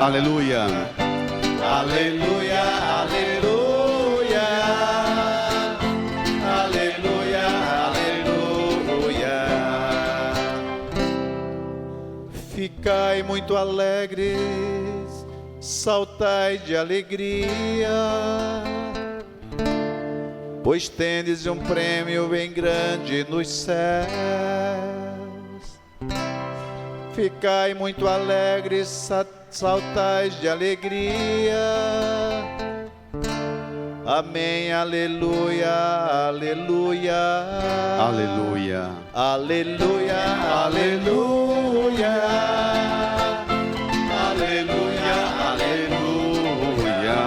Aleluia. Aleluia, aleluia. Aleluia, aleluia. Ficai muito alegres, saltai de alegria, pois tendes um prêmio bem grande nos céus. Ficai muito alegres, saltais de alegria. Amém, aleluia, aleluia. Aleluia. Aleluia, aleluia. Aleluia, aleluia.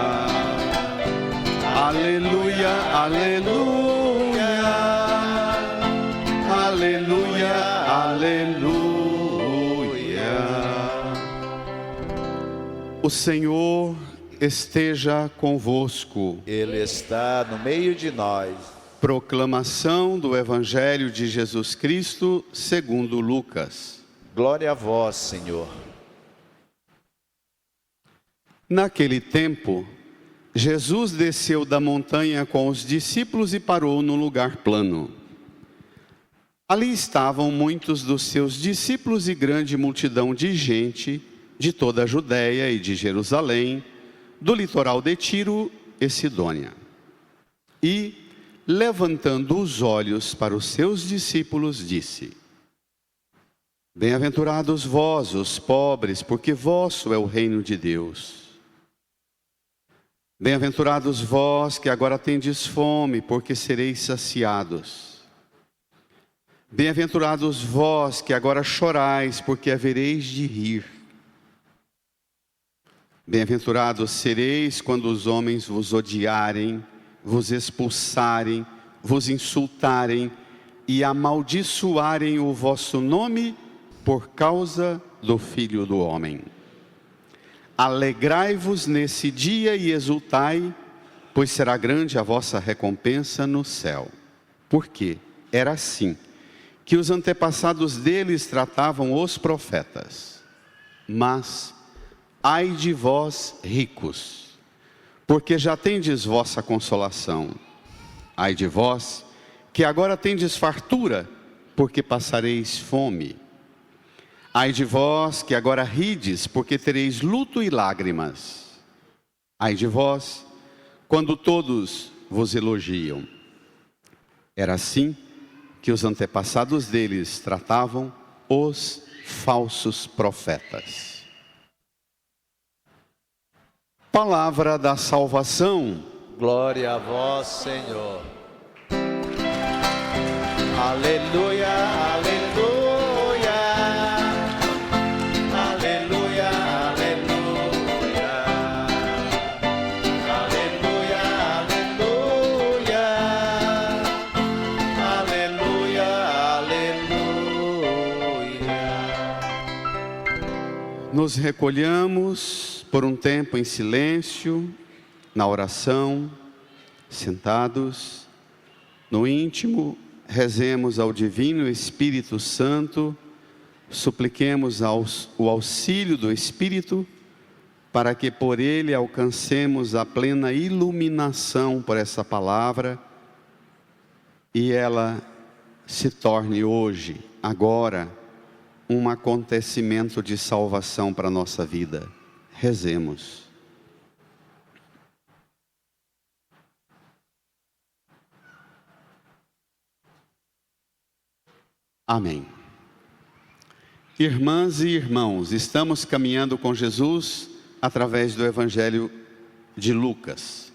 Aleluia, aleluia. Aleluia, aleluia. O Senhor esteja convosco. Ele está no meio de nós. Proclamação do Evangelho de Jesus Cristo segundo Lucas. Glória a vós, Senhor. Naquele tempo, Jesus desceu da montanha com os discípulos e parou num lugar plano. Ali estavam muitos dos seus discípulos e grande multidão de gente de toda a Judéia e de Jerusalém, do litoral de Tiro e Sidônia. E, levantando os olhos para os seus discípulos, disse: Bem-aventurados vós, os pobres, porque vosso é o reino de Deus. Bem-aventurados vós que agora tendes fome, porque sereis saciados. Bem-aventurados vós que agora chorais, porque havereis de rir. Bem-aventurados sereis quando os homens vos odiarem, vos expulsarem, vos insultarem e amaldiçoarem o vosso nome por causa do Filho do Homem. Alegrai-vos nesse dia e exultai, pois será grande a vossa recompensa no céu. Porque era assim que os antepassados deles tratavam os profetas. Mas ai de vós, ricos, porque já tendes vossa consolação. Ai de vós, que agora tendes fartura, porque passareis fome. Ai de vós, que agora rides, porque tereis luto e lágrimas. Ai de vós, quando todos vos elogiam. Era assim que os antepassados deles tratavam os falsos profetas. Palavra da salvação. Glória a vós, Senhor. Aleluia, aleluia. Aleluia, aleluia. Aleluia, aleluia. Aleluia, aleluia. Nos recolhamos por um tempo em silêncio, na oração, sentados, no íntimo, rezemos ao Divino Espírito Santo, supliquemos o auxílio do Espírito, para que por ele alcancemos a plena iluminação por essa palavra, e ela se torne hoje, agora, um acontecimento de salvação para a nossa vida. Rezemos. Amém. Irmãs e irmãos, estamos caminhando com Jesus através do Evangelho de Lucas.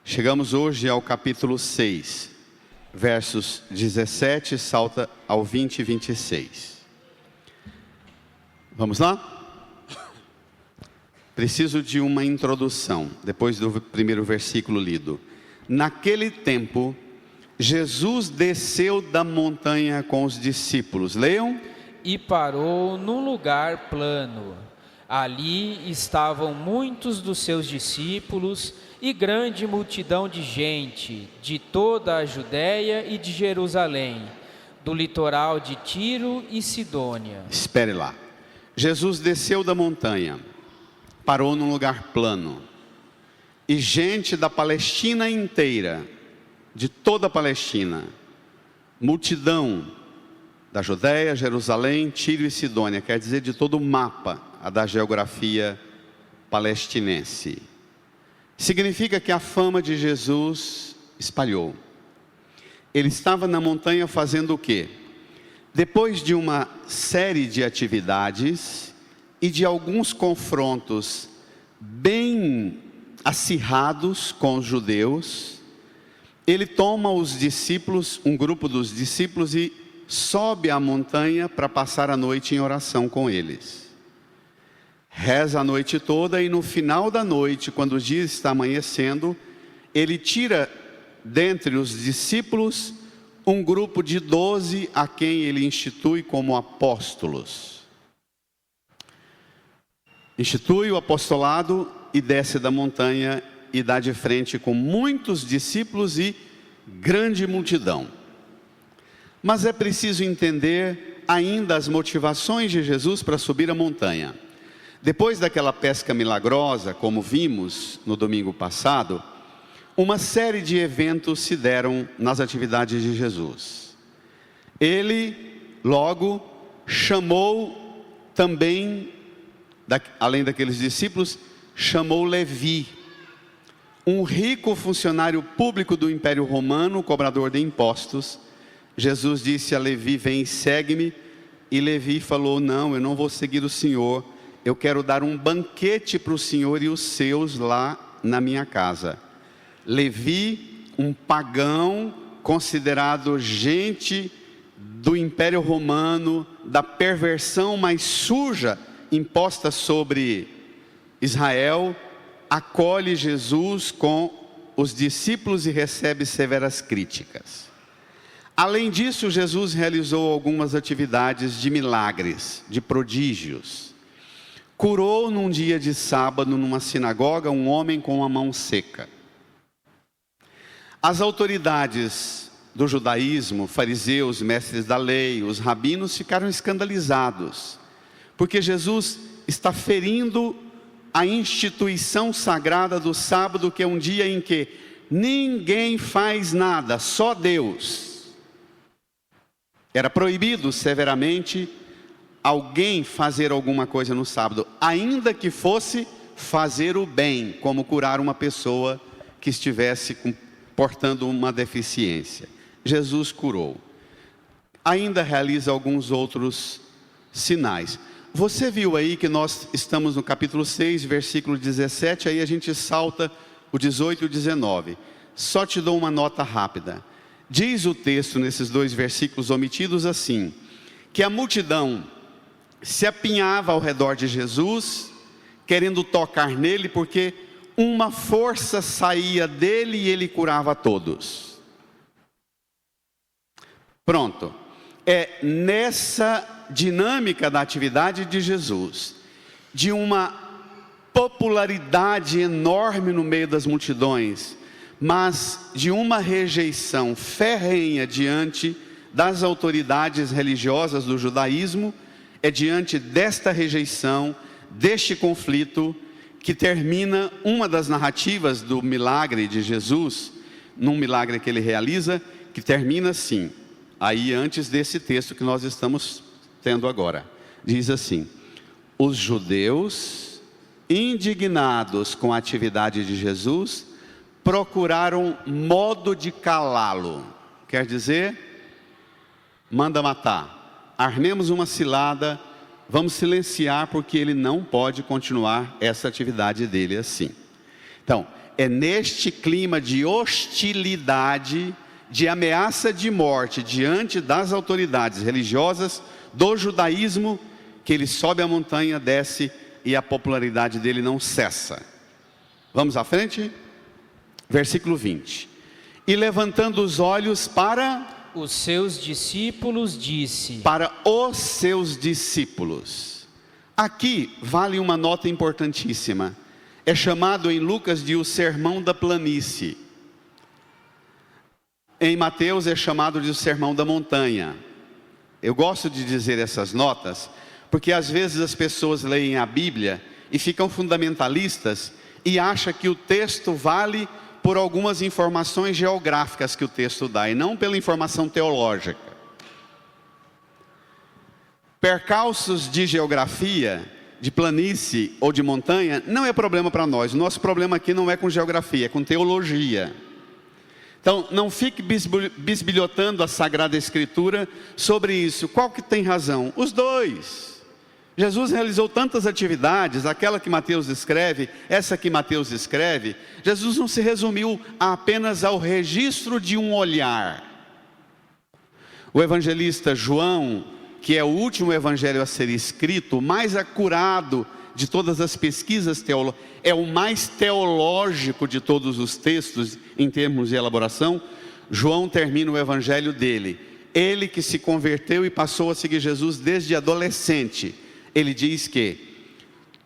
Chegamos hoje ao capítulo 6, versos 17, salta ao 20 e 26. Vamos lá? Preciso de uma introdução, depois do primeiro versículo lido. Naquele tempo, Jesus desceu da montanha com os discípulos. Leiam. E parou num lugar plano. Ali estavam muitos dos seus discípulos e grande multidão de gente, de toda a Judéia e de Jerusalém, do litoral de Tiro e Sidônia. Espere lá. Jesus desceu da montanha. parou num lugar plano. E gente da Palestina inteira, de toda a Palestina, multidão da Judéia, Jerusalém, Tiro e Sidônia, quer dizer de todo o mapa da geografia palestinense. Significa que a fama de Jesus espalhou. Ele estava na montanha fazendo o quê? Depois de uma série de atividades e de alguns confrontos bem acirrados com os judeus, ele toma os discípulos, um grupo dos discípulos, e sobe a montanha para passar a noite em oração com eles. Reza a noite toda e no final da noite, quando o dia está amanhecendo, ele tira dentre os discípulos um grupo de 12 a quem ele institui como apóstolos. Institui o apostolado e desce da montanha e dá de frente com muitos discípulos e grande multidão. Mas é preciso entender ainda as motivações de Jesus para subir a montanha. Depois daquela pesca milagrosa, como vimos no domingo passado, uma série de eventos se deram nas atividades de Jesus. Ele logo chamou também, além daqueles discípulos, chamou Levi, um rico funcionário público do Império Romano, cobrador de impostos. Jesus disse a Levi: vem e segue-me. E Levi falou: não, eu não vou seguir o Senhor, eu quero dar um banquete para o Senhor e os seus lá na minha casa. Levi, um pagão, considerado gente do Império Romano, da perversão mais suja imposta sobre Israel, acolhe Jesus com os discípulos e recebe severas críticas. Além disso, Jesus realizou algumas atividades de milagres, de prodígios. Curou num dia de sábado, numa sinagoga, um homem com a mão seca. As autoridades do judaísmo, fariseus, mestres da lei, os rabinos, ficaram escandalizados, porque Jesus está ferindo a instituição sagrada do sábado, que é um dia em que ninguém faz nada, só Deus. Era proibido severamente alguém fazer alguma coisa no sábado, ainda que fosse fazer o bem, como curar uma pessoa que estivesse portando uma deficiência. Jesus curou. Ainda realiza alguns outros sinais. Você viu aí que nós estamos no capítulo 6, versículo 17, aí a gente salta o 18 e o 19. Só te dou uma nota rápida. Diz o texto nesses dois versículos omitidos assim, que a multidão se apinhava ao redor de Jesus, querendo tocar nele, porque uma força saía dele e ele curava todos. Pronto. É nessa dinâmica da atividade de Jesus, de uma popularidade enorme no meio das multidões, mas de uma rejeição ferrenha diante das autoridades religiosas do judaísmo, é diante desta rejeição, deste conflito, que termina uma das narrativas do milagre de Jesus, num milagre que ele realiza, que termina assim. Aí antes desse texto que nós estamos tendo agora, diz assim: os judeus, indignados com a atividade de Jesus, procuraram modo de calá-lo. Quer dizer, manda matar, armemos uma cilada, vamos silenciar, porque ele não pode continuar essa atividade dele assim. Então, é neste clima de hostilidade, de ameaça de morte diante das autoridades religiosas do judaísmo, que ele sobe a montanha, desce e a popularidade dele não cessa. Vamos à frente? Versículo 20. E levantando os olhos para os seus discípulos, disse. Para os seus discípulos. Aqui vale uma nota importantíssima. É chamado em Lucas de o sermão da planície. Em Mateus é chamado de o sermão da montanha. Eu gosto de dizer essas notas, porque às vezes as pessoas leem a Bíblia e ficam fundamentalistas e acham que o texto vale por algumas informações geográficas que o texto dá, e não pela informação teológica. Percalços de geografia, de planície ou de montanha, não é problema para nós. O nosso problema aqui não é com geografia, é com teologia. Então, não fique bisbilhotando a Sagrada Escritura sobre isso. Qual que tem razão? Os dois. Jesus realizou tantas atividades, aquela que Mateus escreve, essa que Mateus escreve. Jesus não se resumiu apenas ao registro de um olhar. O evangelista João, que é o último evangelho a ser escrito, o mais acurado de todas as pesquisas teológicas, é o mais teológico de todos os textos em termos de elaboração. João termina o evangelho dele. Ele que se converteu e passou a seguir Jesus desde adolescente. Ele diz que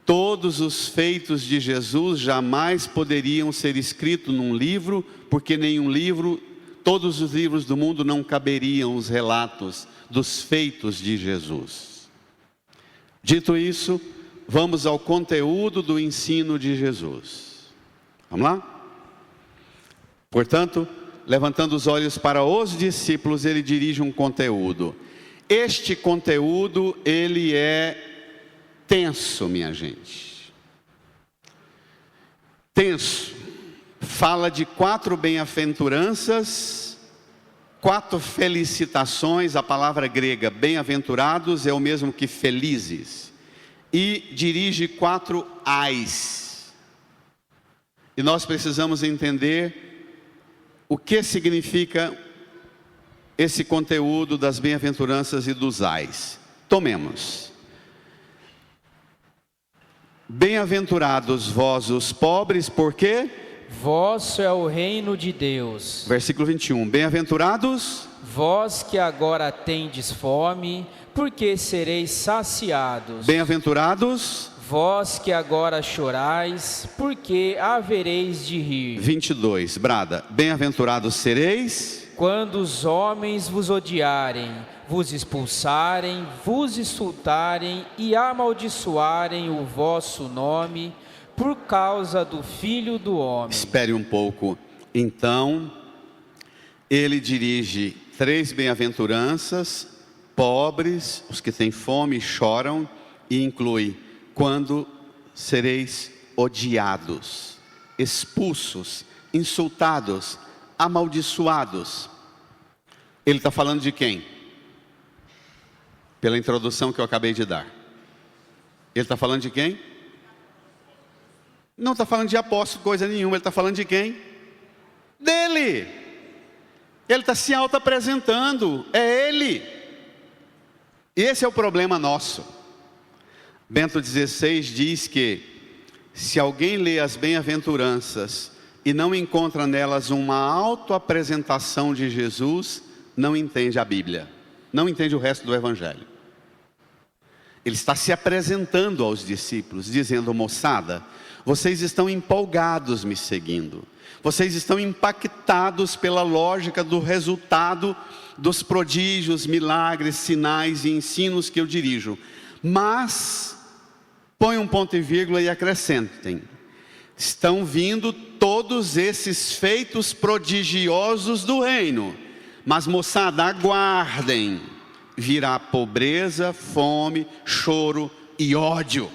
todos os feitos de Jesus jamais poderiam ser escritos num livro, porque nenhum livro, todos os livros do mundo não caberiam os relatos dos feitos de Jesus. Dito isso, vamos ao conteúdo do ensino de Jesus. Vamos lá? Portanto, levantando os olhos para os discípulos, ele dirige um conteúdo. Este conteúdo, ele é tenso, minha gente. Tenso. Fala de 4 bem-aventuranças, 4 felicitações. A palavra grega bem-aventurados é o mesmo que felizes. E dirige 4 ais. E nós precisamos entender o que significa esse conteúdo das bem-aventuranças e dos ais. Tomemos. Bem-aventurados vós os pobres, porque vosso é o reino de Deus. Versículo 21. Bem-aventurados vós que agora tendes fome, porque sereis saciados. Bem-aventurados vós que agora chorais, porque havereis de rir. 22. Brada. Bem-aventurados sereis quando os homens vos odiarem, vos expulsarem, vos insultarem e amaldiçoarem o vosso nome, por causa do Filho do Homem. Espere um pouco. Então, ele dirige 3 bem-aventuranças: pobres, os que têm fome e choram, e inclui quando sereis odiados, expulsos, insultados, amaldiçoados. Ele está falando de quem? Pela introdução que eu acabei de dar. Ele está falando de quem? Não está falando de apóstolo, coisa nenhuma. Ele está falando de quem? Dele. Ele está se auto-apresentando. É ele. Esse é o problema nosso. Bento XVI diz que se alguém lê as bem-aventuranças e não encontra nelas uma auto-apresentação de Jesus, não entende a Bíblia, não entende o resto do Evangelho. Ele está se apresentando aos discípulos, dizendo: moçada, vocês estão empolgados me seguindo, vocês estão impactados pela lógica do resultado dos prodígios, milagres, sinais e ensinos que eu dirijo, mas põe um ponto e vírgula e acrescentem: estão vindo todos esses feitos prodigiosos do reino, mas moçada, aguardem, virá pobreza, fome, choro e ódio.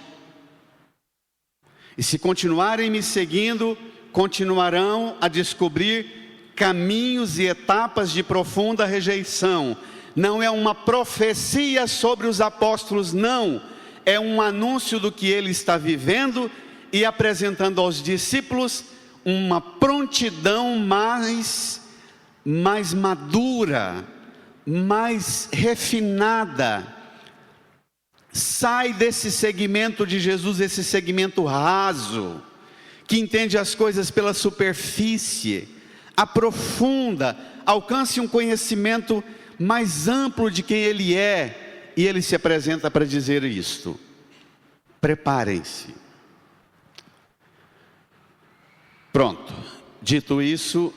E se continuarem me seguindo, continuarão a descobrir caminhos e etapas de profunda rejeição. Não é uma profecia sobre os apóstolos, não. É um anúncio do que ele está vivendo e apresentando aos discípulos uma prontidão mais madura, mais refinada. Sai desse segmento de Jesus, esse segmento raso, que entende as coisas pela superfície, aprofunda, alcance um conhecimento mais amplo de quem ele é, e ele se apresenta para dizer isto: preparem-se. Pronto, dito isso,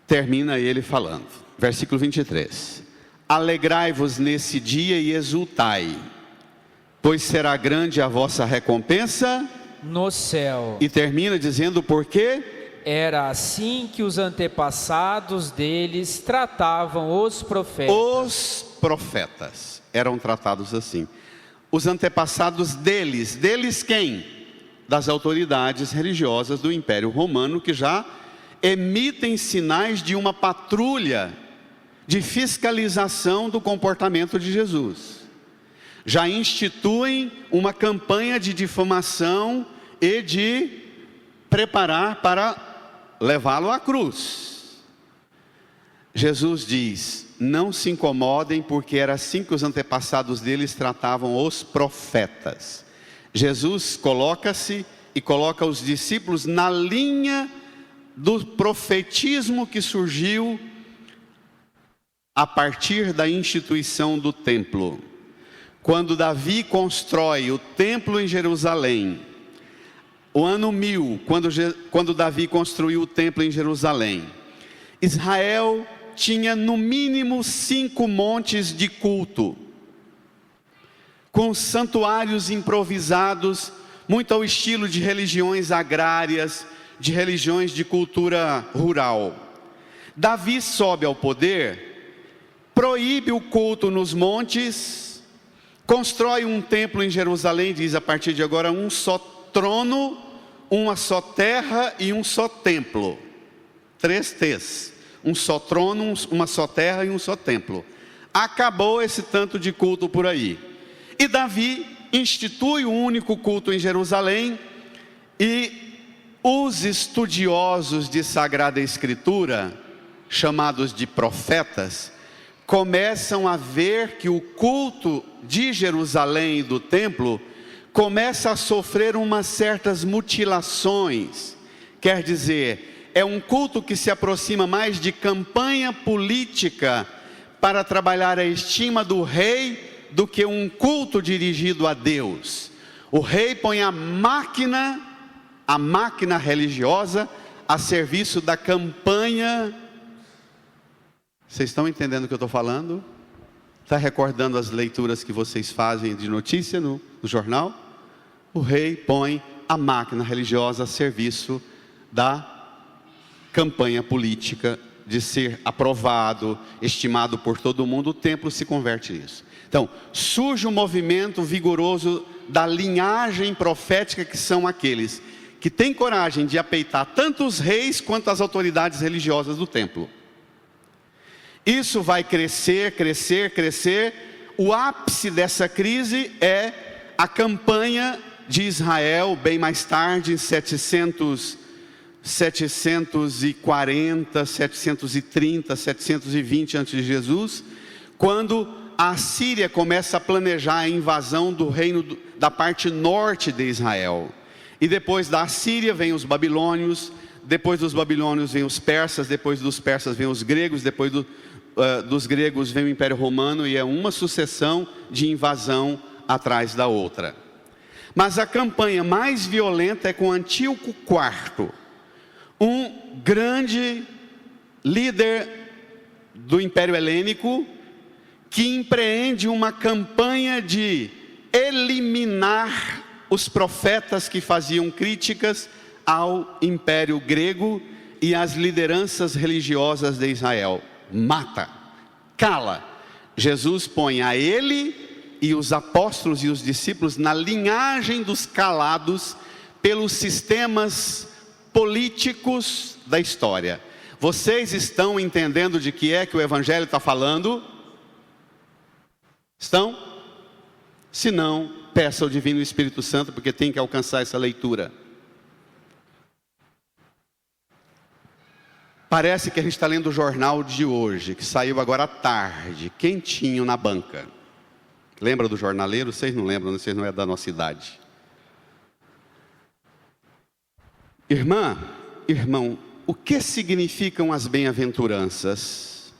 termina ele falando, versículo 23: alegrai-vos nesse dia e exultai, pois será grande a vossa recompensa no céu. E termina dizendo por quê? Era assim que os antepassados deles tratavam os profetas. Os profetas eram tratados assim. Os antepassados deles quem? Das autoridades religiosas do Império Romano, que já emitem sinais de uma patrulha de fiscalização do comportamento de Jesus. Já instituem uma campanha de difamação e de preparar para levá-lo à cruz. Jesus diz: não se incomodem, porque era assim que os antepassados deles tratavam os profetas. Jesus coloca-se e coloca os discípulos na linha do profetismo que surgiu a partir da instituição do templo. Quando Davi constrói o templo em Jerusalém, o ano 1000, quando Davi construiu o templo em Jerusalém, Israel tinha no mínimo 5 montes de culto, com santuários improvisados, muito ao estilo de religiões agrárias, de religiões de cultura rural. Davi sobe ao poder, proíbe o culto nos montes, constrói um templo em Jerusalém, diz a partir de agora: um só trono, uma só terra e um só templo. 3 T's: um só trono, uma só terra e um só templo. Acabou esse tanto de culto por aí. E Davi institui o único culto em Jerusalém, e os estudiosos de Sagrada Escritura, chamados de profetas, começam a ver que o culto de Jerusalém e do templo começa a sofrer umas certas mutilações. Quer dizer, é um culto que se aproxima mais de campanha política para trabalhar a estima do rei, do que um culto dirigido a Deus. O rei põe a máquina religiosa a serviço da campanha. Vocês estão entendendo o que eu estou falando? Está recordando as leituras que vocês fazem de notícia no jornal? O rei põe a máquina religiosa a serviço da campanha política, de ser aprovado, estimado por todo mundo. O templo se converte nisso. Então, surge um movimento vigoroso da linhagem profética, que são aqueles que têm coragem de apeitar tanto os reis quanto as autoridades religiosas do templo. Isso vai crescer, crescer, crescer. O ápice dessa crise é a campanha de Israel, bem mais tarde, em 740, 730, 720 a.C., quando a Síria começa a planejar a invasão do reino da parte norte de Israel. E depois da Síria vem os babilônios, depois dos babilônios vem os persas, depois dos persas vem os gregos, depois dos gregos vem o Império Romano, e é uma sucessão de invasão atrás da outra. Mas a campanha mais violenta é com Antíoco IV, um grande líder do Império Helênico, que empreende uma campanha de eliminar os profetas que faziam críticas ao Império Grego e às lideranças religiosas de Israel. Mata, cala. Jesus põe a ele e os apóstolos e os discípulos na linhagem dos calados pelos sistemas políticos da história. Vocês estão entendendo de que é que o Evangelho está falando? Estão? Se não, peça ao Divino Espírito Santo, porque tem que alcançar essa leitura. Parece que a gente está lendo o jornal de hoje, que saiu agora à tarde, quentinho na banca. Lembra do jornaleiro? Vocês não lembram, vocês não é da nossa idade. Irmã, irmão, o que significam as bem-aventuranças?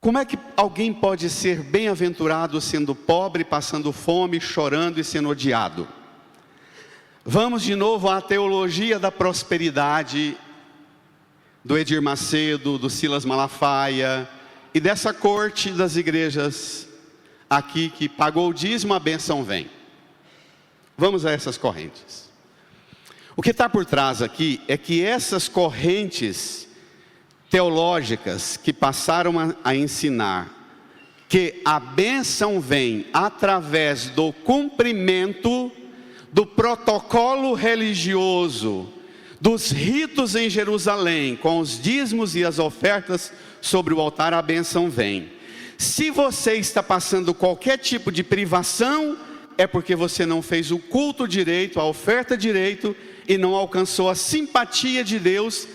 Como é que alguém pode ser bem-aventurado sendo pobre, passando fome, chorando e sendo odiado? Vamos de novo à teologia da prosperidade do Edir Macedo, do Silas Malafaia e dessa corte das igrejas aqui que pagou o dízimo, a bênção vem. Vamos a essas correntes. O que está por trás aqui é que essas correntes teológicas que passaram a ensinar que a bênção vem através do cumprimento do protocolo religioso, dos ritos em Jerusalém, com os dízimos e as ofertas sobre o altar, a bênção vem. Se você está passando qualquer tipo de privação, é porque você não fez o culto direito, a oferta direito, e não alcançou a simpatia de Deus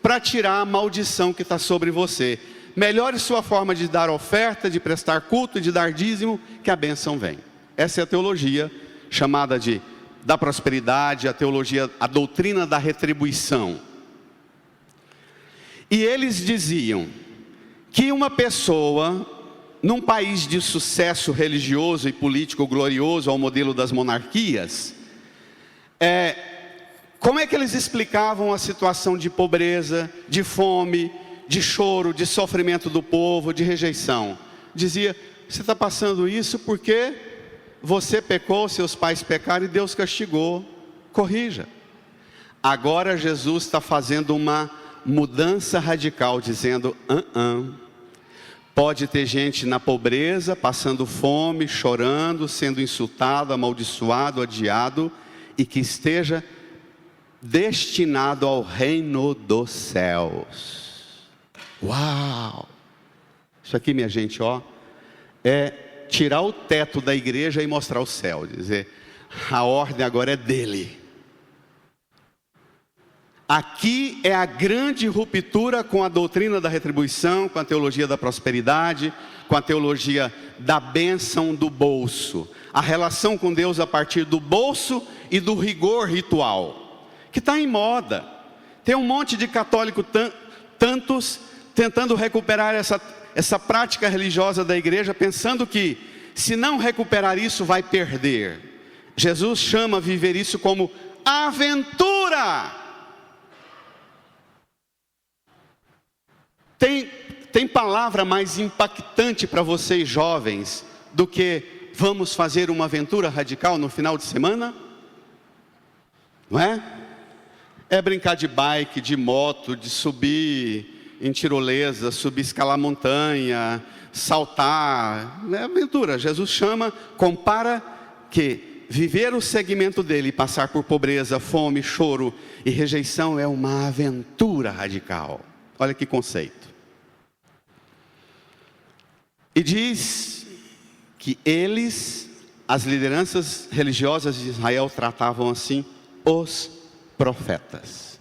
para tirar a maldição que está sobre você. Melhore sua forma de dar oferta, de prestar culto e de dar dízimo, que a bênção vem. Essa é a teologia chamada da prosperidade, a teologia, a doutrina da retribuição. E eles diziam que uma pessoa, num país de sucesso religioso e político glorioso, ao modelo das monarquias, como é que eles explicavam a situação de pobreza, de fome, de choro, de sofrimento do povo, de rejeição? Dizia: você está passando isso porque você pecou, seus pais pecaram e Deus castigou, corrija. Agora Jesus está fazendo uma mudança radical, dizendo: pode ter gente na pobreza, passando fome, chorando, sendo insultado, amaldiçoado, odiado, e que esteja destinado ao reino dos céus. Uau! Isso aqui, minha gente, é tirar o teto da igreja e mostrar o céu, dizer: a ordem agora é dele. Aqui é a grande ruptura com a doutrina da retribuição, com a teologia da prosperidade, com a teologia da bênção do bolso. A relação com Deus a partir do bolso e do rigor ritual, que está em moda. Tem um monte de católico, tantos, tentando recuperar essa prática religiosa da igreja, pensando que se não recuperar isso vai perder. Jesus chama viver isso como aventura. Tem palavra mais impactante para vocês jovens do que vamos fazer uma aventura radical no final de semana? Não é? É brincar de bike, de moto, de subir em tirolesa, subir, escalar montanha, saltar. É aventura. Jesus chama, compara que viver o segmento dele e passar por pobreza, fome, choro e rejeição é uma aventura radical. Olha que conceito. E diz que eles, as lideranças religiosas de Israel, tratavam assim os profetas.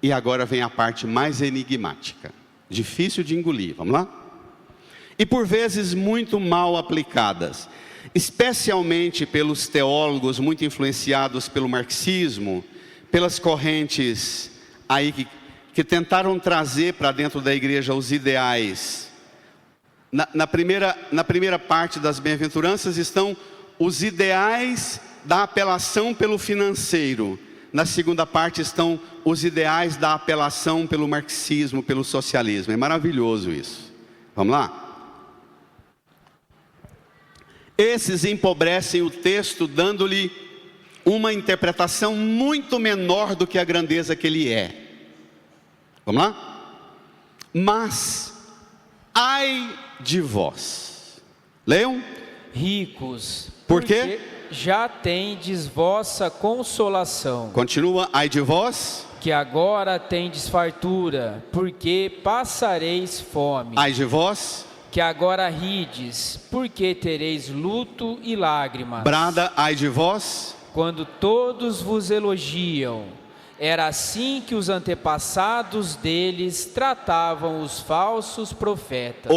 E agora vem a parte mais enigmática, difícil de engolir, vamos lá? E por vezes muito mal aplicadas, especialmente pelos teólogos muito influenciados pelo marxismo, pelas correntes aí que tentaram trazer para dentro da igreja os ideais. Na primeira parte das bem-aventuranças estão os ideais da apelação pelo financeiro. Na segunda parte estão os ideais da apelação pelo marxismo, pelo socialismo. É maravilhoso isso. Vamos lá? Esses empobrecem o texto, dando-lhe uma interpretação muito menor do que a grandeza que ele é. Vamos lá? Mas ai de vós. Leiam. Ricos, Por quê? Já tendes vossa consolação. Continua: ai de vós, que agora tendes fartura, porque passareis fome. ai de vós, que agora rides, porque tereis luto e lágrimas. Brada: ai de vós, quando todos vos elogiam. Era assim que os antepassados deles tratavam os falsos profetas.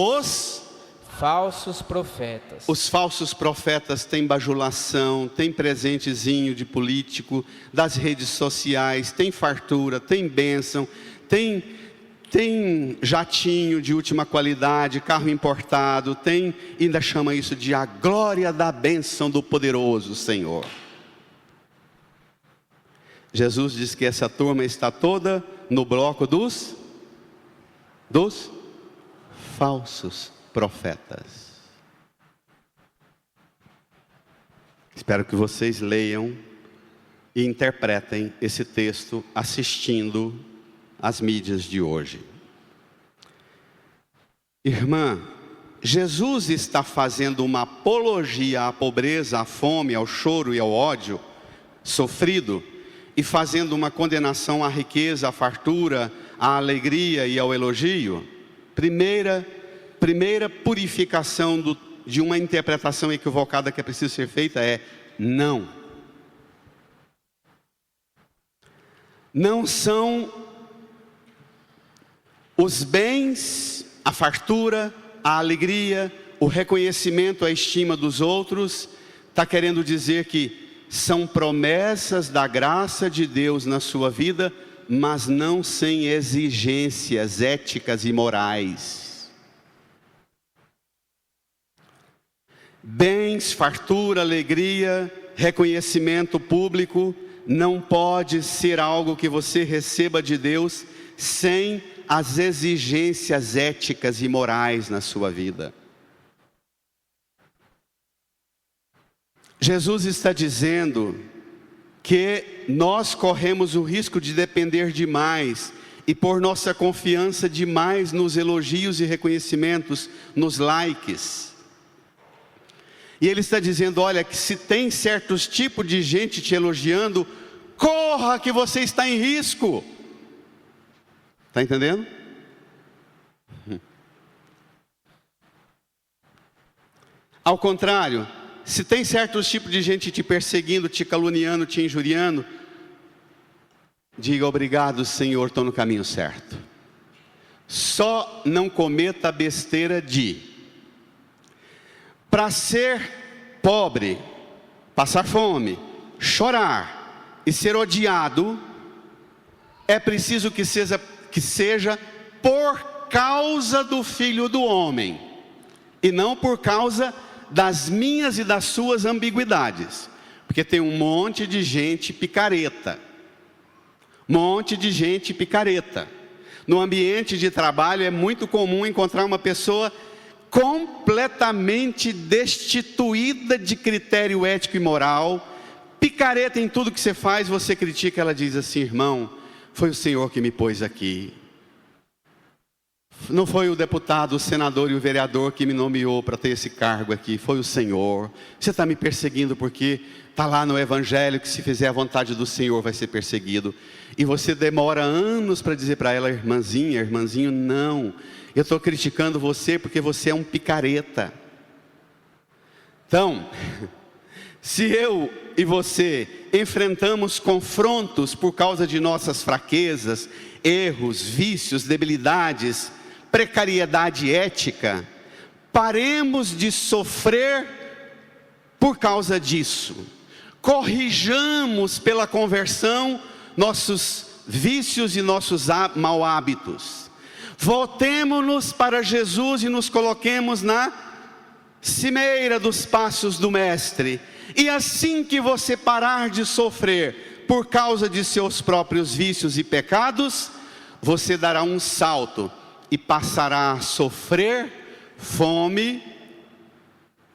Os falsos profetas têm bajulação, têm presentezinho de político, das redes sociais, tem fartura, tem bênção, tem jatinho de última qualidade, carro importado, ainda chama isso de a glória da bênção do poderoso Senhor. Jesus diz que essa turma está toda no bloco dos falsos profetas. Espero que vocês leiam e interpretem esse texto assistindo às mídias de hoje. Irmã, Jesus está fazendo uma apologia à pobreza, à fome, ao choro e ao ódio sofrido, e fazendo uma condenação à riqueza, à fartura, à alegria e ao elogio. Primeira purificação de uma interpretação equivocada que é preciso ser feita é: não. Não são os bens, a fartura, a alegria, o reconhecimento, a estima dos outros. Está querendo dizer que são promessas da graça de Deus na sua vida, mas não sem exigências éticas e morais. Bens, fartura, alegria, reconhecimento público não pode ser algo que você receba de Deus sem as exigências éticas e morais na sua vida. Jesus está dizendo que nós corremos o risco de depender demais e pôr nossa confiança demais nos elogios e reconhecimentos, nos likes. E Ele está dizendo: olha, que se tem certos tipos de gente te elogiando, corra que você está em risco. Está entendendo? Ao contrário, se tem certos tipos de gente te perseguindo, te caluniando, te injuriando, diga: obrigado, Senhor, estou no caminho certo. Só não cometa a besteira de, para ser pobre, passar fome, chorar e ser odiado, é preciso que seja por causa do Filho do Homem, e não por causa das minhas e das suas ambiguidades. Porque tem um monte de gente picareta. No ambiente de trabalho é muito comum encontrar uma pessoa completamente destituída de critério ético e moral, picareta em tudo que você faz. Você critica, ela diz assim: irmão, foi o Senhor que me pôs aqui. Não foi o deputado, o senador e o vereador que me nomeou para ter esse cargo aqui, foi o Senhor. Você está me perseguindo porque está lá no Evangelho que se fizer a vontade do Senhor vai ser perseguido. E você demora anos para dizer para ela: irmãzinha, irmãzinho, não, eu estou criticando você porque você é um picareta. Então, se eu e você enfrentamos confrontos por causa de nossas fraquezas, erros, vícios, debilidades, precariedade ética, paremos de sofrer por causa disso. Corrijamos pela conversão nossos vícios e nossos mau hábitos. Voltemo-nos para Jesus e nos coloquemos na cimeira dos passos do Mestre. E assim que você parar de sofrer por causa de seus próprios vícios e pecados, você dará um salto e passará a sofrer fome,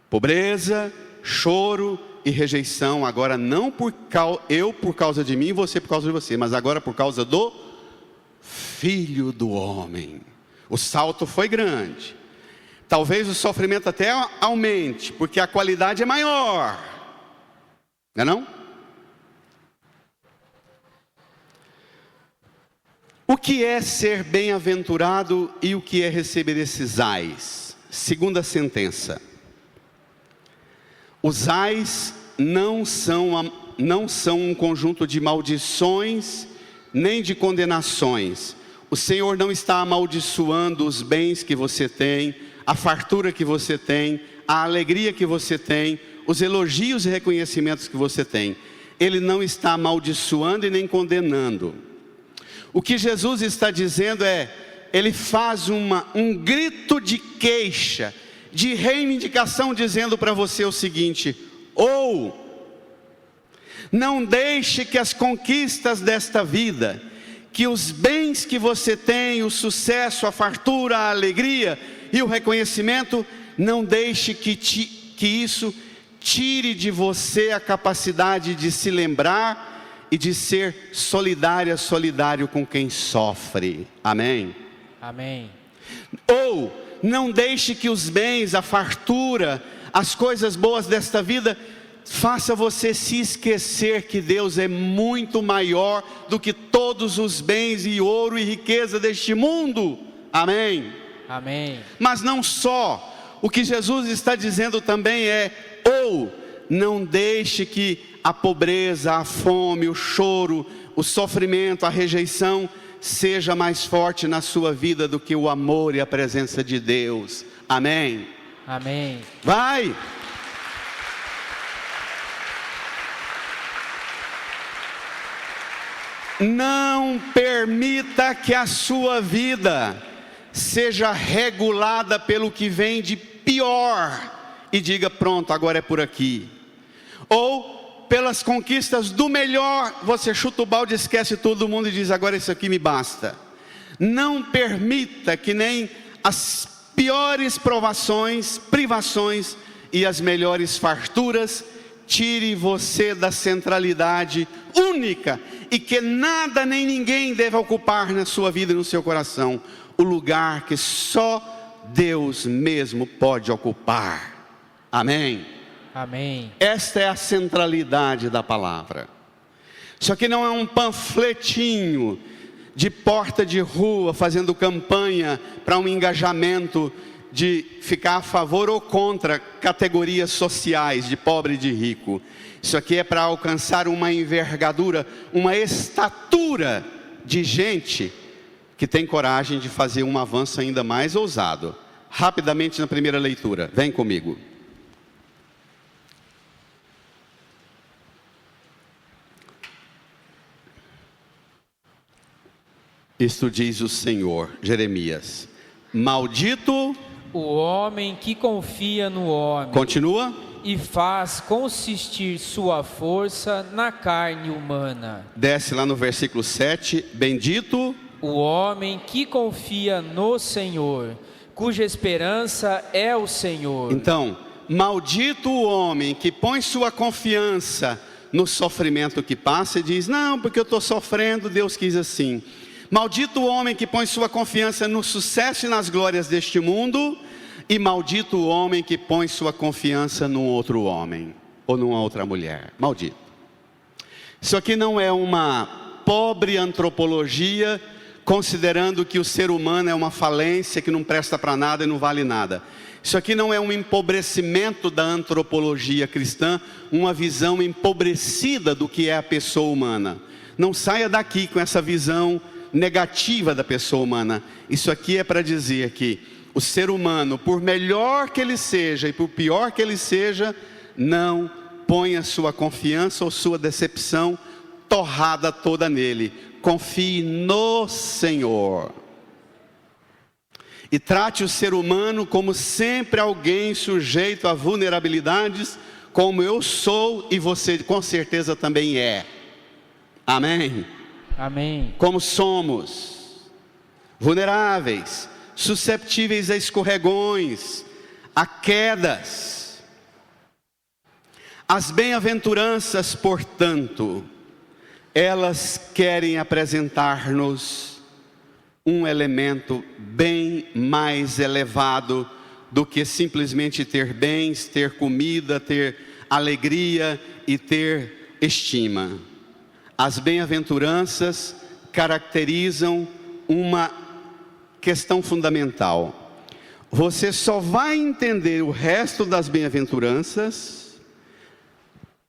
pobreza, choro e rejeição. Agora não por causa de mim e você por causa de você, mas agora por causa do Filho do Homem. O salto foi grande. Talvez o sofrimento até aumente, porque a qualidade é maior. Não é não? O que é ser bem-aventurado e o que é receber esses ais? Segunda sentença: os ais não são um conjunto de maldições nem de condenações. O Senhor não está amaldiçoando os bens que você tem, a fartura que você tem, a alegria que você tem, os elogios e reconhecimentos que você tem. Ele não está amaldiçoando e nem condenando. O que Jesus está dizendo é, Ele faz um grito de queixa, de reivindicação, dizendo para você o seguinte: não deixe que as conquistas desta vida, que os bens que você tem, o sucesso, a fartura, a alegria e o reconhecimento, não deixe que isso tire de você a capacidade de se lembrar e de ser solidário com quem sofre. Amém? Amém. Ou não deixe que os bens, a fartura, as coisas boas desta vida faça você se esquecer que Deus é muito maior do que todos os bens e ouro e riqueza deste mundo. Amém? Amém. Mas não só, o que Jesus está dizendo também ou não deixe que a pobreza, a fome, o choro, o sofrimento, a rejeição seja mais forte na sua vida do que o amor e a presença de Deus. Amém? Amém. Vai! Não permita que a sua vida seja regulada pelo que vem de pior e diga: pronto, agora é por aqui. Ou pelas conquistas do melhor, você chuta o balde, esquece todo mundo e diz: agora isso aqui me basta. Não permita que nem as piores provações, privações e as melhores farturas tire você da centralidade única e que nada nem ninguém deve ocupar na sua vida e no seu coração, o lugar que só Deus mesmo pode ocupar. Amém? Amém. Esta é a centralidade da palavra. Isso aqui não é um panfletinho de porta de rua fazendo campanha para um engajamento de ficar a favor ou contra categorias sociais de pobre e de rico. Isso aqui é para alcançar uma envergadura, uma estatura de gente que tem coragem de fazer um avanço ainda mais ousado. Rapidamente na primeira leitura, vem comigo. Isto diz o Senhor, Jeremias: maldito o homem que confia no homem. Continua. E faz consistir sua força na carne humana. Desce lá no versículo 7. Bendito o homem que confia no Senhor, cuja esperança é o Senhor. Então, maldito o homem que põe sua confiança no sofrimento que passa e diz: não, porque eu estou sofrendo, Deus quis assim. Maldito o homem que põe sua confiança no sucesso e nas glórias deste mundo. E maldito o homem que põe sua confiança num outro homem ou numa outra mulher. Maldito. Isso aqui não é uma pobre antropologia, considerando que o ser humano é uma falência que não presta para nada e não vale nada. Isso aqui não é um empobrecimento da antropologia cristã, uma visão empobrecida do que é a pessoa humana. Não saia daqui com essa visão negativa da pessoa humana. Isso aqui é para dizer que o ser humano, por melhor que ele seja e por pior que ele seja, não ponha sua confiança ou sua decepção torrada toda nele. Confie no Senhor. E trate o ser humano como sempre alguém sujeito a vulnerabilidades, como eu sou e você com certeza também é. Amém? Amém. Como somos vulneráveis, susceptíveis a escorregões, a quedas. As bem-aventuranças, portanto, elas querem apresentar-nos um elemento bem mais elevado do que simplesmente ter bens, ter comida, ter alegria e ter estima. As bem-aventuranças caracterizam uma questão fundamental. Você só vai entender o resto das bem-aventuranças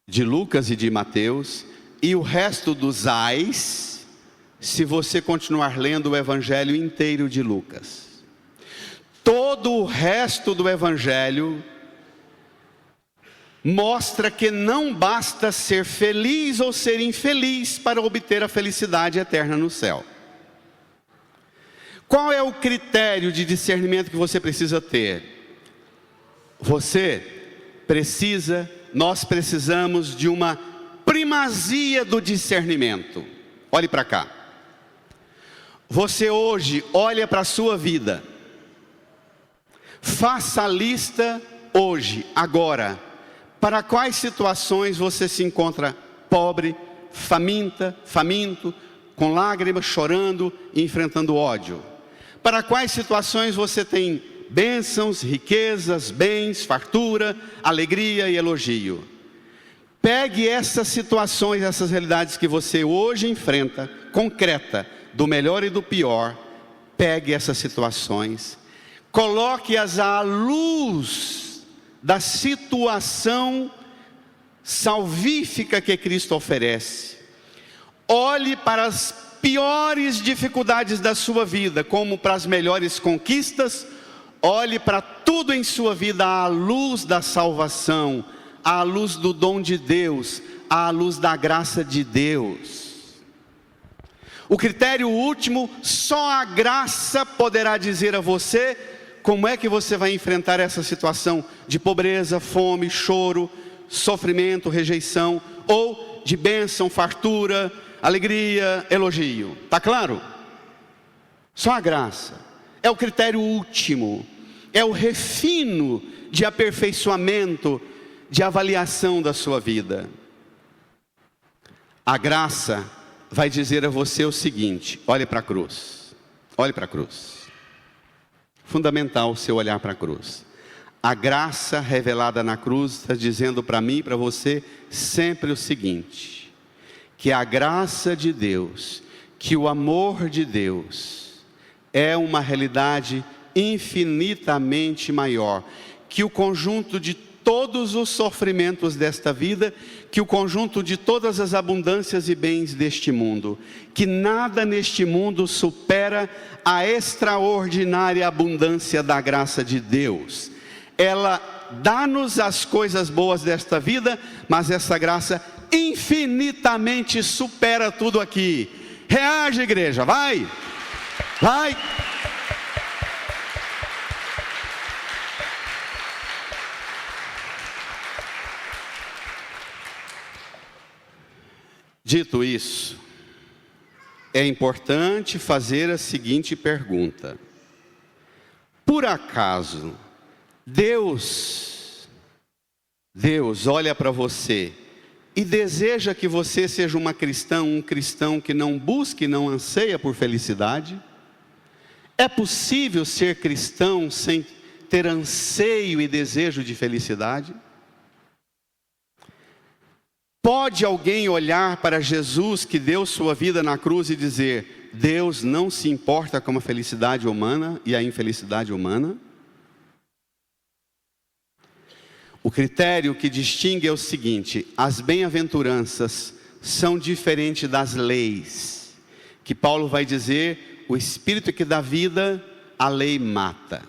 de Lucas e de Mateus e o resto dos ais, se você continuar lendo o evangelho inteiro de Lucas. Todo o resto do evangelho mostra que não basta ser feliz ou ser infeliz para obter a felicidade eterna no céu. Qual é o critério de discernimento que você precisa ter? Nós precisamos de uma primazia do discernimento. Olhe para cá. Você hoje olha para a sua vida. Faça a lista hoje, agora. Para quais situações você se encontra pobre, faminto, com lágrimas, chorando e enfrentando ódio? Para quais situações você tem bênçãos, riquezas, bens, fartura, alegria e elogio? Pegue essas situações, essas realidades que você hoje enfrenta, concreta, do melhor e do pior. Pegue essas situações, coloque-as à luz da situação salvífica que Cristo oferece. Olhe para as piores dificuldades da sua vida como para as melhores conquistas. Olhe para tudo em sua vida à luz da salvação, à luz do dom de Deus, à luz da graça de Deus. O critério último, só a graça poderá dizer a você como é que você vai enfrentar essa situação de pobreza, fome, choro, sofrimento, rejeição, ou de bênção, fartura, alegria, elogio. Está claro? Só a graça é o critério último, é o refino de aperfeiçoamento, de avaliação da sua vida. A graça vai dizer a você o seguinte: olhe para a cruz, olhe para a cruz. Fundamental o seu olhar para a cruz. A graça revelada na cruz está dizendo para mim e para você sempre o seguinte: que a graça de Deus, que o amor de Deus é uma realidade infinitamente maior que o conjunto de todos os sofrimentos desta vida, que o conjunto de todas as abundâncias e bens deste mundo, que nada neste mundo supera a extraordinária abundância da graça de Deus. Ela dá-nos as coisas boas desta vida, mas essa graça infinitamente supera tudo aqui. Reage, igreja, vai! Vai! Dito isso, é importante fazer a seguinte pergunta: por acaso Deus olha para você e deseja que você seja um cristão que não busque e não anseia por felicidade? É possível ser cristão sem ter anseio e desejo de felicidade? Pode alguém olhar para Jesus que deu sua vida na cruz e dizer: Deus não se importa com a felicidade humana e a infelicidade humana? O critério que distingue é o seguinte: as bem-aventuranças são diferentes das leis, que Paulo vai dizer: o Espírito que dá vida, a lei mata.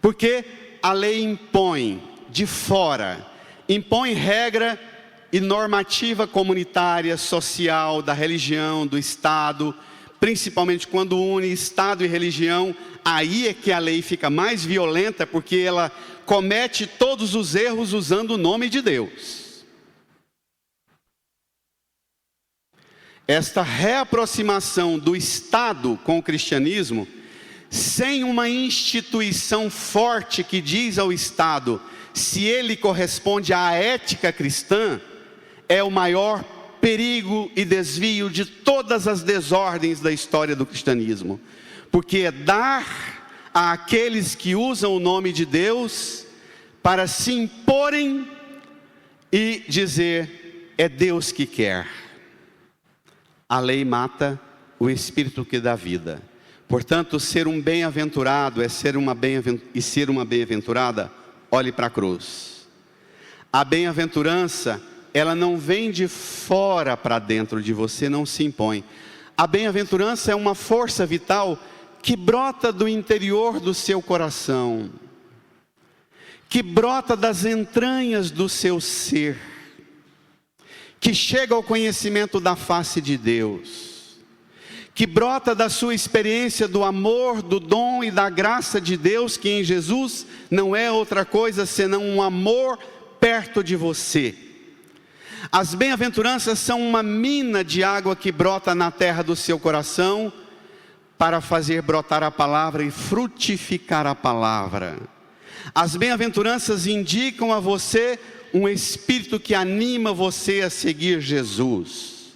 Porque a lei impõe de fora, impõe regra e normativa comunitária, social, da religião, do Estado, principalmente quando une Estado e religião. Aí é que a lei fica mais violenta, porque ela comete todos os erros usando o nome de Deus. Esta reaproximação do Estado com o cristianismo, sem uma instituição forte que diz ao Estado se ele corresponde à ética cristã, é o maior perigo e desvio de todas as desordens da história do cristianismo. Porque é dar àqueles que usam o nome de Deus para se imporem e dizer: é Deus que quer. A lei mata, o Espírito que dá vida. Portanto, ser um bem-aventurado é ser uma bem-aventurada. Olhe para a cruz. A bem-aventurança, ela não vem de fora para dentro de você, não se impõe. A bem-aventurança é uma força vital que brota do interior do seu coração, que brota das entranhas do seu ser, que chega ao conhecimento da face de Deus, que brota da sua experiência do amor, do dom e da graça de Deus, que em Jesus não é outra coisa senão um amor perto de você. As bem-aventuranças são uma mina de água que brota na terra do seu coração, para fazer brotar a palavra e frutificar a palavra. As bem-aventuranças indicam a você um espírito que anima você a seguir Jesus.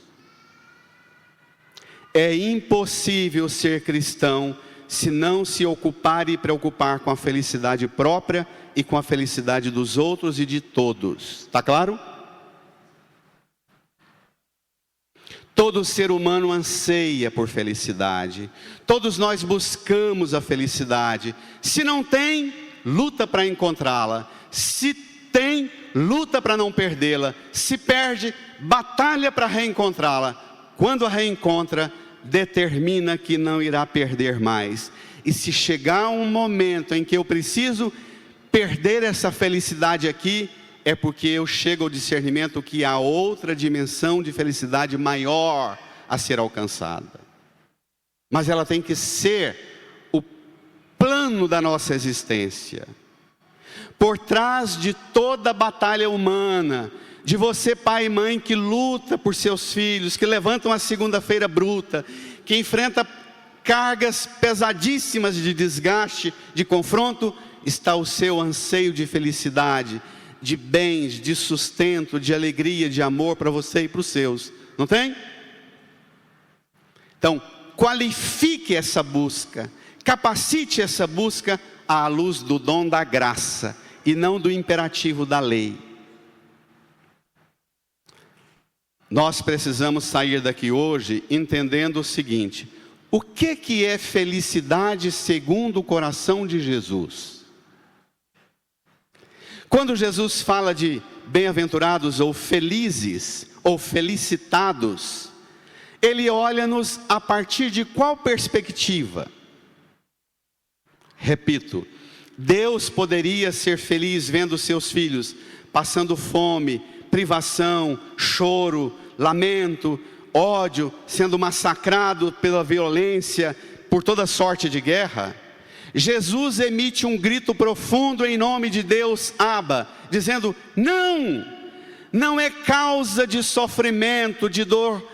É impossível ser cristão se não se ocupar e preocupar com a felicidade própria e com a felicidade dos outros e de todos. Está claro? Todo ser humano anseia por felicidade. Todos nós buscamos a felicidade. Se não tem, luta para encontrá-la. Se tem, luta para não perdê-la. Se perde, batalha para reencontrá-la. Quando a reencontra, determina que não irá perder mais. E se chegar um momento em que eu preciso perder essa felicidade aqui, é porque eu chego ao discernimento que há outra dimensão de felicidade maior a ser alcançada. Mas ela tem que ser o plano da nossa existência. Por trás de toda batalha humana, de você pai e mãe que luta por seus filhos, que levantam a segunda-feira bruta, que enfrenta cargas pesadíssimas de desgaste, de confronto, está o seu anseio de felicidade, de bens, de sustento, de alegria, de amor para você e para os seus. Não tem? Então, qualifique essa busca, capacite essa busca à luz do dom da graça e não do imperativo da lei. Nós precisamos sair daqui hoje entendendo o seguinte: o que é felicidade segundo o coração de Jesus? Quando Jesus fala de bem-aventurados ou felizes ou felicitados, Ele olha-nos a partir de qual perspectiva? Repito, Deus poderia ser feliz vendo seus filhos passando fome, privação, choro, lamento, ódio, sendo massacrado pela violência, por toda sorte de guerra? Jesus emite um grito profundo em nome de Deus, Abba, dizendo: não é causa de sofrimento, de dor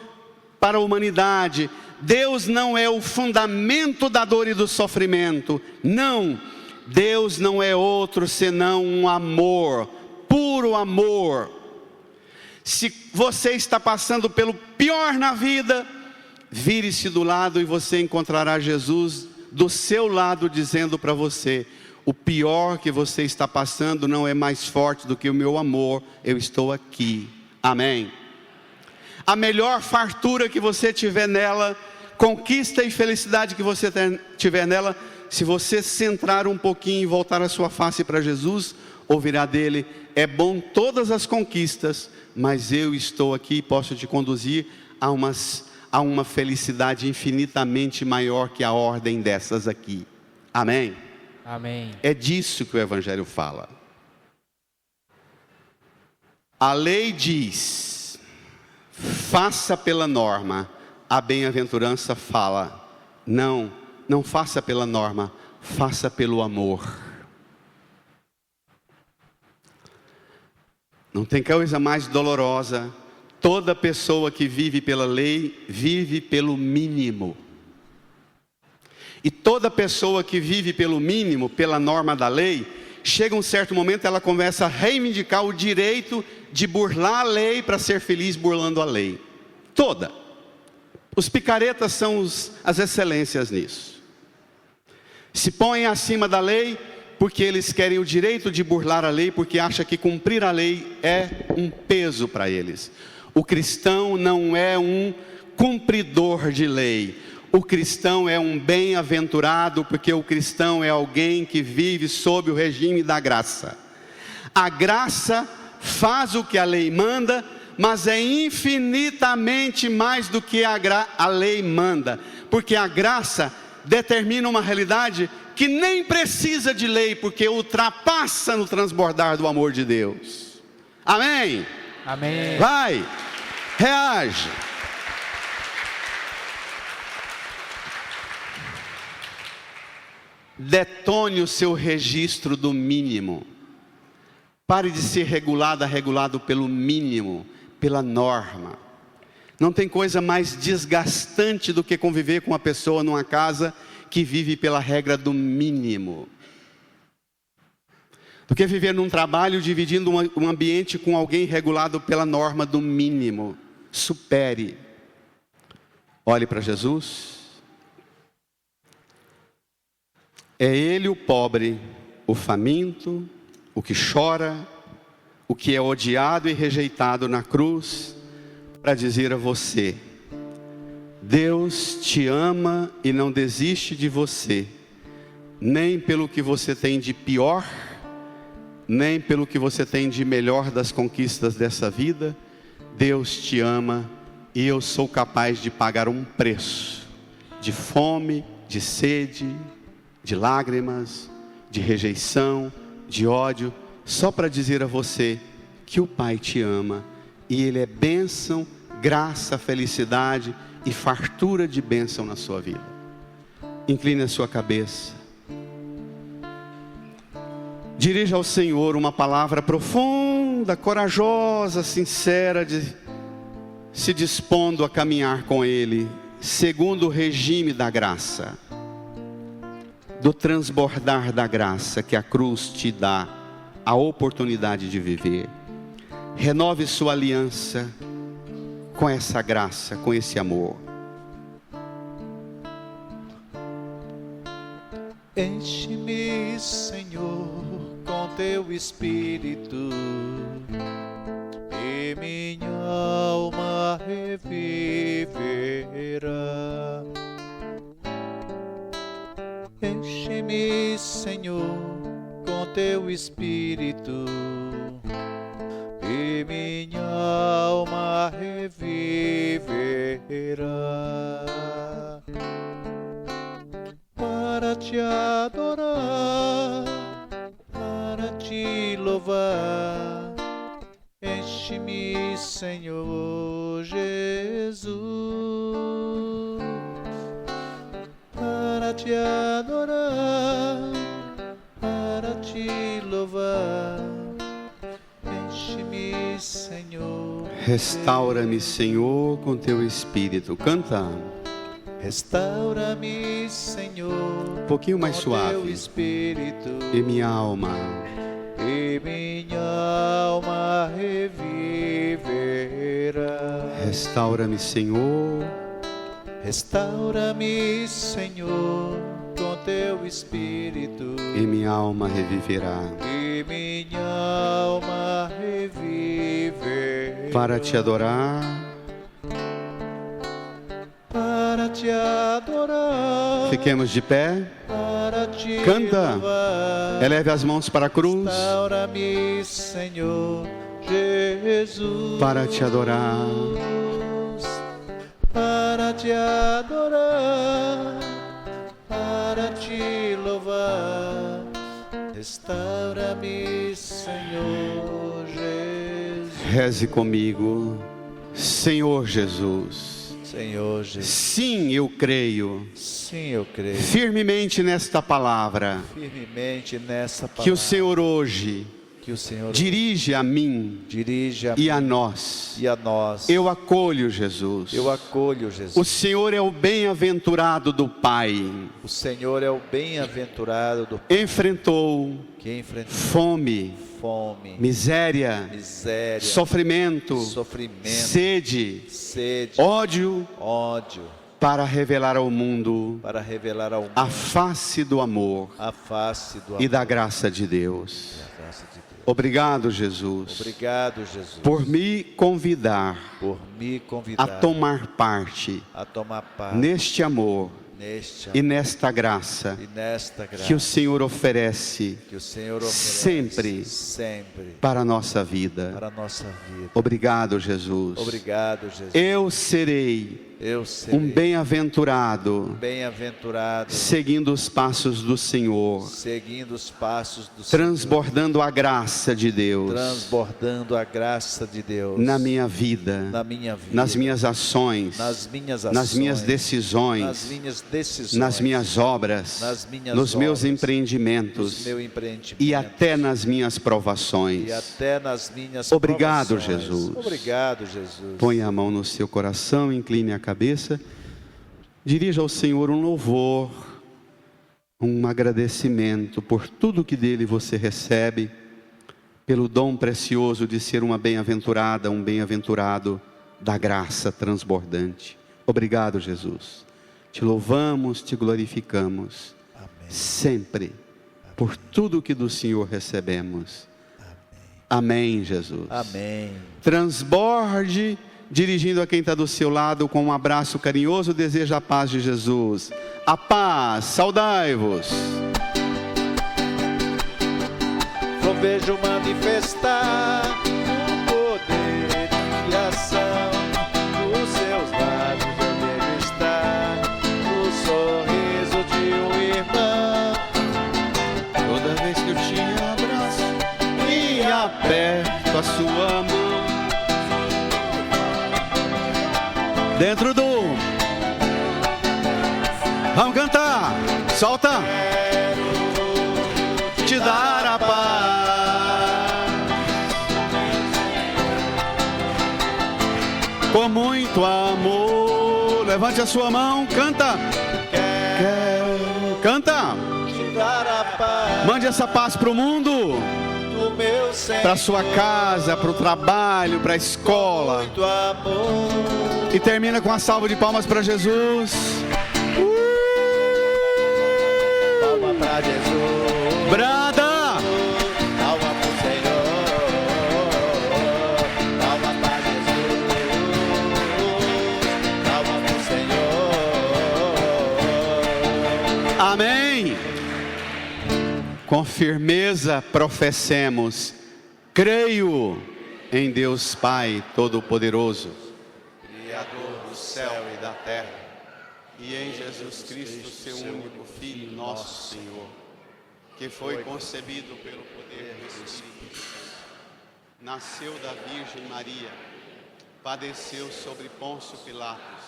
para a humanidade. Deus não é o fundamento da dor e do sofrimento. Não, Deus não é outro senão um amor, puro amor. Se você está passando pelo pior na vida, vire-se do lado e você encontrará Jesus do seu lado dizendo para você: o pior que você está passando não é mais forte do que o meu amor, eu estou aqui. Amém? A melhor fartura que você tiver nela, conquista e felicidade que você tiver nela, se você centrar um pouquinho e voltar a sua face para Jesus, ouvirá dele: é bom todas as conquistas, mas eu estou aqui e posso te conduzir a uma felicidade infinitamente maior que a ordem dessas aqui. Amém? Amém. É disso que o Evangelho fala. A lei diz: faça pela norma. A bem-aventurança fala: não faça pela norma, faça pelo amor. Não tem coisa mais dolorosa. Toda pessoa que vive pela lei, vive pelo mínimo. E toda pessoa que vive pelo mínimo, pela norma da lei, chega um certo momento, ela começa a reivindicar o direito de burlar a lei para ser feliz burlando a lei. Toda. Os picaretas são as excelências nisso. Se põem acima da lei porque eles querem o direito de burlar a lei, porque acham que cumprir a lei é um peso para eles. O cristão não é um cumpridor de lei. O cristão é um bem-aventurado, porque o cristão é alguém que vive sob o regime da graça. A graça faz o que a lei manda, mas é infinitamente mais do que a lei manda, porque a graça determina uma realidade que nem precisa de lei, porque ultrapassa no transbordar do amor de Deus. Amém? Amém. Vai, reage. Detone o seu registro do mínimo. Pare de ser regulado pelo mínimo, pela norma. Não tem coisa mais desgastante do que conviver com uma pessoa numa casa que vive pela regra do mínimo, do que viver num trabalho dividindo um ambiente com alguém regulado pela norma do mínimo. Supere. Olhe para Jesus. É Ele o pobre, o faminto, o que chora, o que é odiado e rejeitado na cruz, para dizer a você: Deus te ama e não desiste de você, nem pelo que você tem de pior, nem pelo que você tem de melhor das conquistas dessa vida. Deus te ama e eu sou capaz de pagar um preço de fome, de sede, de lágrimas, de rejeição, de ódio, só para dizer a você que o Pai te ama e Ele é bênção, graça, felicidade e fartura de bênção na sua vida. Incline a sua cabeça. Dirija ao Senhor uma palavra profunda, corajosa, sincera, se dispondo a caminhar com Ele, segundo o regime da graça, do transbordar da graça que a cruz te dá a oportunidade de viver. Renove sua aliança com essa graça, com esse amor. Enche-me, Senhor, com teu Espírito, e minha alma reviverá. Enche-me, Senhor, com teu Espírito, e minha alma reviverá. Para te adorar, para te louvar, enche-me, Senhor Jesus. Para te adorar, para te louvar, enche-me, Senhor. Restaura-me, Senhor, com teu Espírito. Canta. Restaura-me, Senhor, Um pouquinho mais com suave. teu Espírito, E minha alma. e minha alma reviverá. Restaura-me, Senhor. Restaura-me, Senhor, com teu Espírito, E minha alma reviverá. e minha alma reviverá. Para te adorar. Para te adorar, Fiquemos de pé. para te Canta. louvar. Eleve as mãos para a cruz. Restaura-me, Senhor Jesus, Para te adorar. para te adorar, para te louvar. Restaura-me, Senhor Jesus. Reze comigo. Senhor Jesus. Senhor Jesus, Sim, eu creio sim, eu creio firmemente nesta palavra firmemente nessa palavra que o Senhor hoje que o Senhor dirige a mim dirige a e a nós. e a nós. Eu acolho, Jesus. Eu acolho, Jesus. O Senhor é o bem-aventurado do Pai. O Senhor é o bem-aventurado do Pai Enfrentou que enfrentou fome, fome, miséria, miséria, sofrimento, sofrimento, sede, sede, ódio, ódio, para revelar ao mundo para revelar ao mundo a face do amor a face do e amor da graça de Deus. e a graça de Deus. Obrigado, Jesus, Obrigado, Jesus, por me convidar por me convidar a tomar parte a tomar parte neste amor neste e nesta graça e nesta graça que o Senhor oferece que o Senhor oferece sempre sempre para a nossa vida. para a nossa vida. Obrigado, Jesus. Obrigado, Jesus. Eu serei Eu serei um bem-aventurado, bem-aventurado, seguindo os passos do Senhor, seguindo os passos do transbordando a graça de Deus Senhor, transbordando a graça de Deus na minha vida, na minha vida, nas minhas ações, nas minhas ações, nas minhas decisões, nas minhas decisões, nas minhas obras, nas minhas nos meus obras, empreendimentos nos meus empreendimentos e até nas minhas provações. e até nas minhas Obrigado, provações. Jesus. Obrigado, Jesus. Põe a mão no seu coração, incline a cabeça, dirija ao Senhor um louvor, um agradecimento por tudo que dele você recebe, pelo dom precioso de ser uma bem-aventurada, um bem-aventurado da graça transbordante. Obrigado, Jesus. Te louvamos, te glorificamos. Amém. Sempre, por tudo que do Senhor recebemos. Amém, Jesus. Amém. Transborde, dirigindo a quem está do seu lado com um abraço carinhoso, deseja a paz de Jesus. A paz, saudai-vos. Vejo manifestar o poder de ação dos seus lábios. Eu vejo estar o sorriso de um irmão. Toda vez que eu te abraço e aperto a sua mão, dentro do... Vamos cantar, solta. Quero te dar a paz. Com muito amor, levante a sua mão, canta. Quero, canta. Te dar a paz. Mande essa paz para o mundo, Do meu Senhor. para sua casa, para o trabalho, para a escola. Muito amor. E termina com uma salva de palmas para Jesus. Palma pra Jesus. Brada! Palma pro Senhor. Palma pra Jesus. Palma pro Senhor. Amém. Com firmeza professemos: creio em Deus Pai Todo-Poderoso, Criador do céu e da terra, e em Jesus Cristo, seu único Filho, nosso Senhor, que foi concebido pelo poder do Espírito Santo, nasceu da Virgem Maria, padeceu sobre Pôncio Pilatos,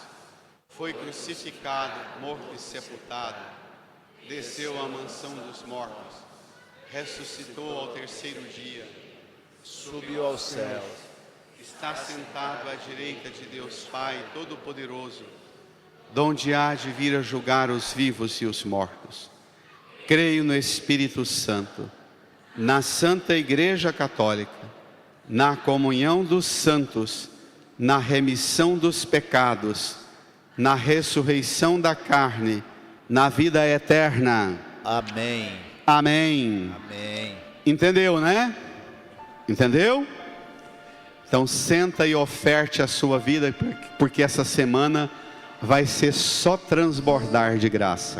foi crucificado, morto e sepultado, desceu à mansão dos mortos, ressuscitou ao terceiro dia, Subiu aos céus. está sentado à direita de Deus Pai Todo-Poderoso, donde há de vir a julgar os vivos e os mortos. Creio no Espírito Santo, na Santa Igreja Católica, na comunhão dos santos, na remissão dos pecados, na ressurreição da carne, na vida eterna. Amém. Amém. Amém. Entendeu, né? Entendeu? Então senta e oferte a sua vida, porque essa semana vai ser só transbordar de graça.